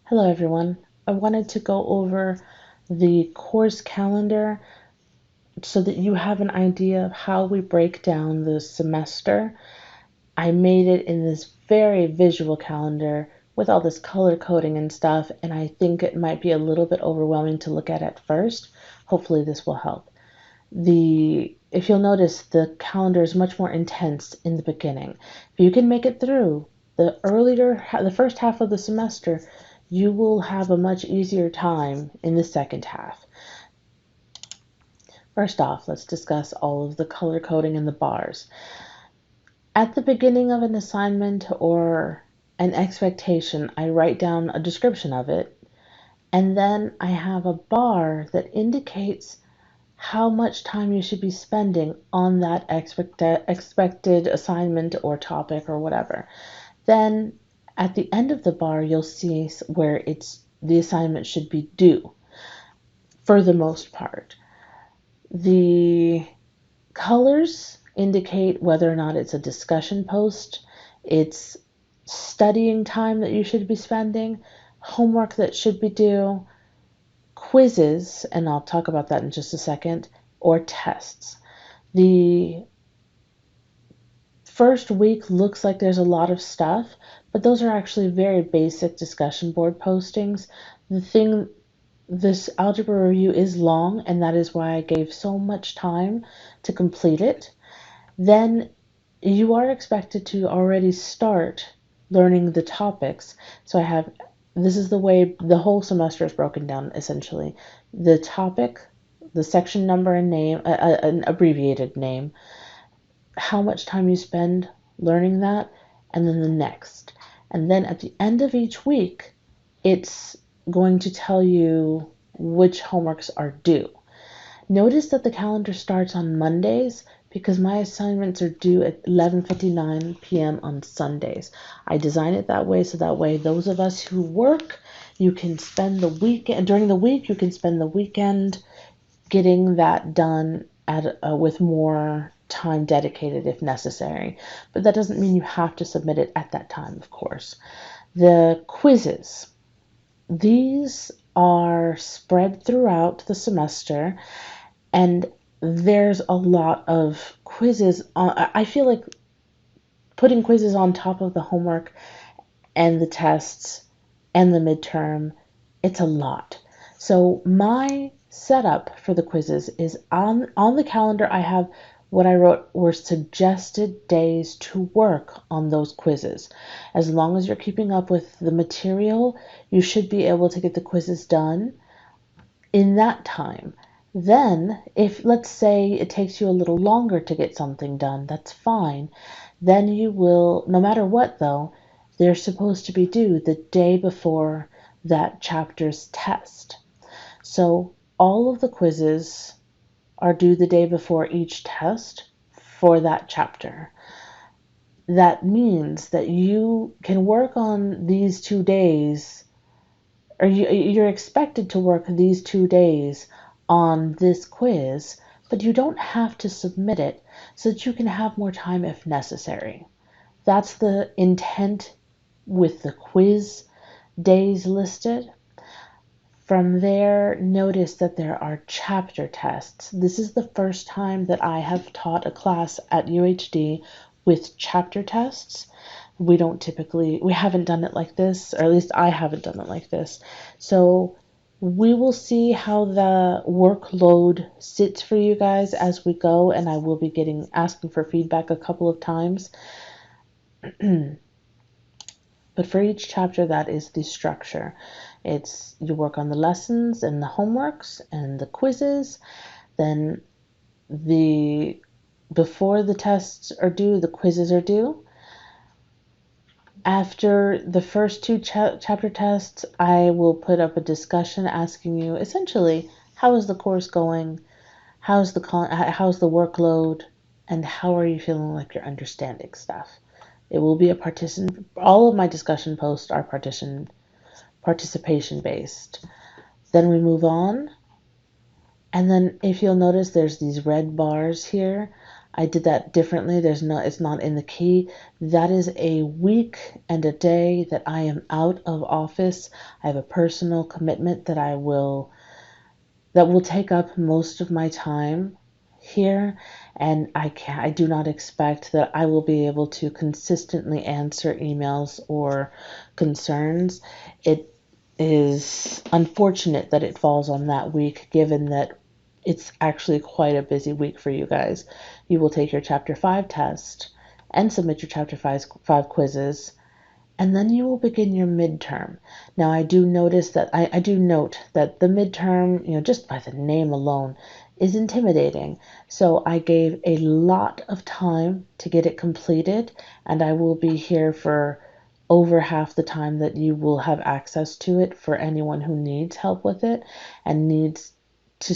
Hello everyone. I wanted to go over the course calendar so that you have an idea of how we break down the semester. I made it in this very visual calendar with all this color coding and stuff, and I think it might be a little bit overwhelming to look at first. Hopefully this will help. If you'll notice, the calendar is much more intense in the beginning. If you can make it through the first half of the semester, you will have a much easier time in the second half. First off, let's discuss all of the color coding and the bars. At the beginning of an assignment or an expectation, I write down a description of it, and then I have a bar that indicates how much time you should be spending on that expected assignment or topic or whatever. Then at the end of the bar, you'll see where the assignment should be due for the most part. The colors indicate whether or not it's a discussion post, it's studying time that you should be spending, homework that should be due, quizzes, and I'll talk about that in just a second, or tests. The first week looks like there's a lot of stuff, but those are actually very basic discussion board postings. This algebra review is long, and that is why I gave so much time to complete it. Then you are expected to already start learning the topics. So this is the way the whole semester is broken down essentially. The topic, the section number and name, an abbreviated name, how much time you spend learning that, and then the next. And then at the end of each week, it's going to tell you which homeworks are due. Notice that the calendar starts on Mondays because my assignments are due at 11:59 p.m. on Sundays. I design it that way so that way those of us who work, you can spend the weekend during the week, you can spend the weekend getting that done with more time dedicated if necessary. But that doesn't mean you have to submit it at that time, of course. The quizzes. These are spread throughout the semester, and there's a lot of quizzes. I feel like putting quizzes on top of the homework and the tests and the midterm, it's a lot. So my setup for the quizzes is on the calendar. I have what I wrote were suggested days to work on those quizzes. As long as you're keeping up with the material, you should be able to get the quizzes done in that time. Then, if let's say it takes you a little longer to get something done, that's fine. Then you will, no matter what though, they're supposed to be due the day before that chapter's test. So all of the quizzes are due the day before each test for that chapter. That means that you can work on these 2 days, or you're expected to work these 2 days on this quiz, but you don't have to submit it so that you can have more time if necessary. That's the intent with the quiz days listed. From there, notice that there are chapter tests. This is the first time that I have taught a class at UHD with chapter tests. We haven't done it like this, or at least I haven't done it like this. So we will see how the workload sits for you guys as we go, and I will be asking for feedback a couple of times. But for each chapter, that is the structure. You work on the lessons and the homeworks and the quizzes. Then before the tests are due, the quizzes are due. After the first two chapter tests, I will put up a discussion asking you essentially, how is the course going? How's the workload? And how are you feeling like you're understanding stuff? It will be all of my discussion posts are participation based. Then we move on. And then if you'll notice, there's these red bars here. I did that differently. It's not in the key. That is a week and a day that I am out of office. I have a personal commitment that will take up most of my time here, and I do not expect that I will be able to consistently answer emails or concerns. It is unfortunate that it falls on that week, given that it's actually quite a busy week for you guys. You will take your Chapter 5 test and submit your Chapter 5 quizzes, and then you will begin your midterm. Now, I do note that the midterm, just by the name alone, is intimidating. So I gave a lot of time to get it completed, and I will be here for over half the time that you will have access to it for anyone who needs help with it and needs to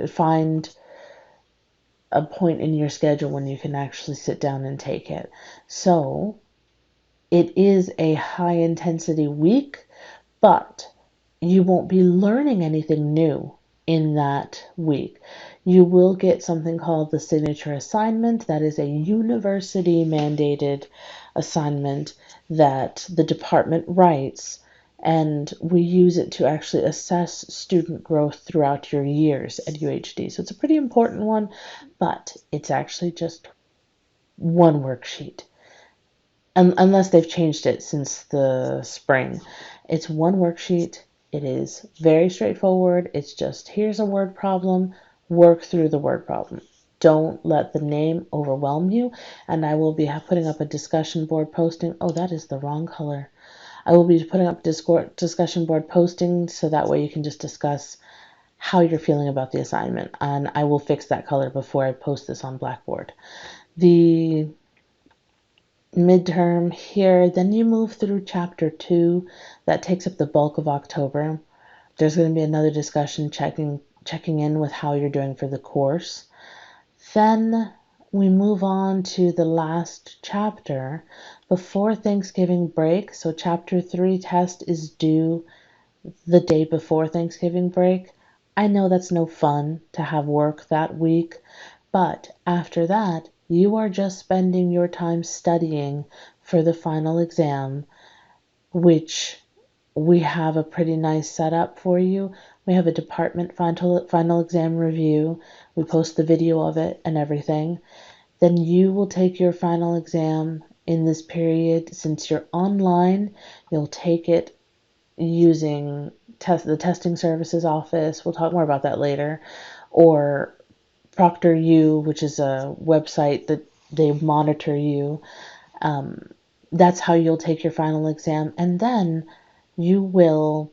find a point in your schedule when you can actually sit down and take it. So it is a high intensity week, but you won't be learning anything new in that week. You will get something called the signature assignment. That is a university mandated assignment that the department writes, and we use it to actually assess student growth throughout your years at UHD. So it's a pretty important one, but it's actually just one worksheet. Unless they've changed it since the spring. It's one worksheet. It is very straightforward. It's just here's a word problem, work through the word problem. Don't let the name overwhelm you. And I will be putting up a discussion board posting. Oh, that is the wrong color. I will be putting up discussion board posting so that way you can just discuss how you're feeling about the assignment. And I will fix that color before I post this on Blackboard. The midterm here, then you move through chapter 2. That takes up the bulk of October. There's going to be another discussion checking in with how you're doing for the course. Then we move on to the last chapter before Thanksgiving break. So chapter 3 test is due the day before Thanksgiving break. I know that's no fun to have work that week, but after that, you are just spending your time studying for the final exam, which we have a pretty nice setup for you. We have a department final exam review. We post the video of it and everything. Then you will take your final exam in this period. Since you're online, you'll take it using the testing services office. We'll talk more about that later. Or ProctorU, which is a website that they monitor you. That's how you'll take your final exam. And then you will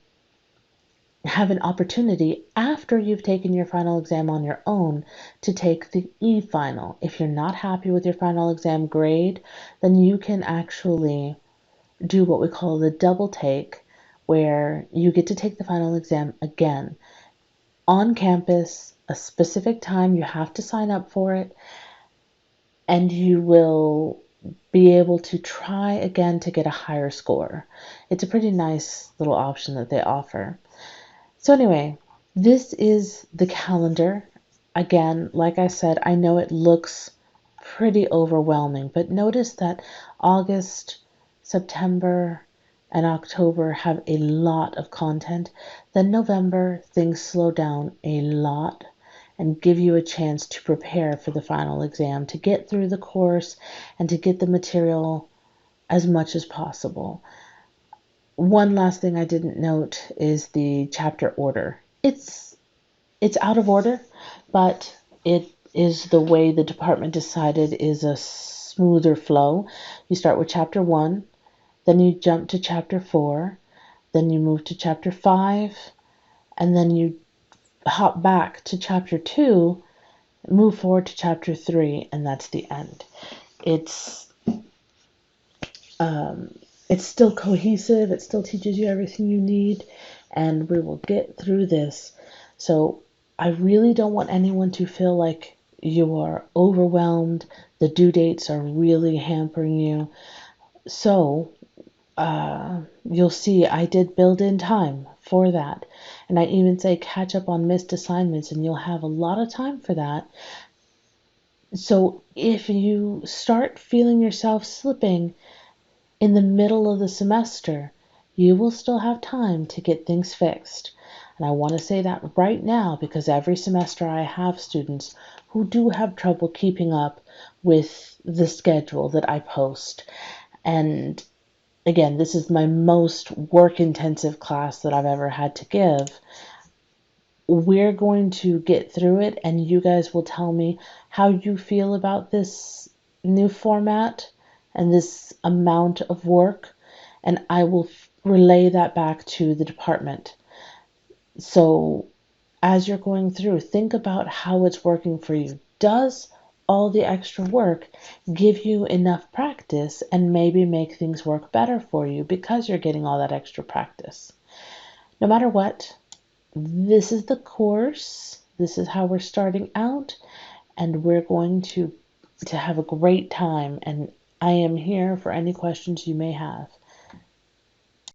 have an opportunity after you've taken your final exam on your own to take the e-final. If you're not happy with your final exam grade, then you can actually do what we call the double take, where you get to take the final exam again on campus, a specific time. You have to sign up for it, and you will be able to try again to get a higher score. It's a pretty nice little option that they offer. So anyway, this is the calendar. Again, like I said, I know it looks pretty overwhelming, but notice that August, September, and October have a lot of content. Then November, things slow down a lot and give you a chance to prepare for the final exam, to get through the course and to get the material as much as possible. One last thing I didn't note is the chapter order. It's out of order, but it is the way the department decided is a smoother flow. You start with chapter 1, then you jump to chapter 4, then you move to chapter 5, and then you hop back to chapter 2, move forward to chapter 3, and that's the end. It's still cohesive. It still teaches you everything you need, and we will get through this. So I really don't want anyone to feel like you are overwhelmed. The due dates are really hampering you. So you'll see I did build in time for that. And I even say catch up on missed assignments, and you'll have a lot of time for that. So if you start feeling yourself slipping in the middle of the semester, you will still have time to get things fixed. And I want to say that right now because every semester I have students who do have trouble keeping up with the schedule that I post. And again, this is my most work intensive class that I've ever had to give. We're going to get through it, and you guys will tell me how you feel about this new format and this amount of work, and I will relay that back to the department. So, as you're going through, think about how it's working for you. Does all the extra work give you enough practice and maybe make things work better for you because you're getting all that extra practice? No matter what, this is the course. This is how we're starting out, and we're going to have a great time. And I am here for any questions you may have.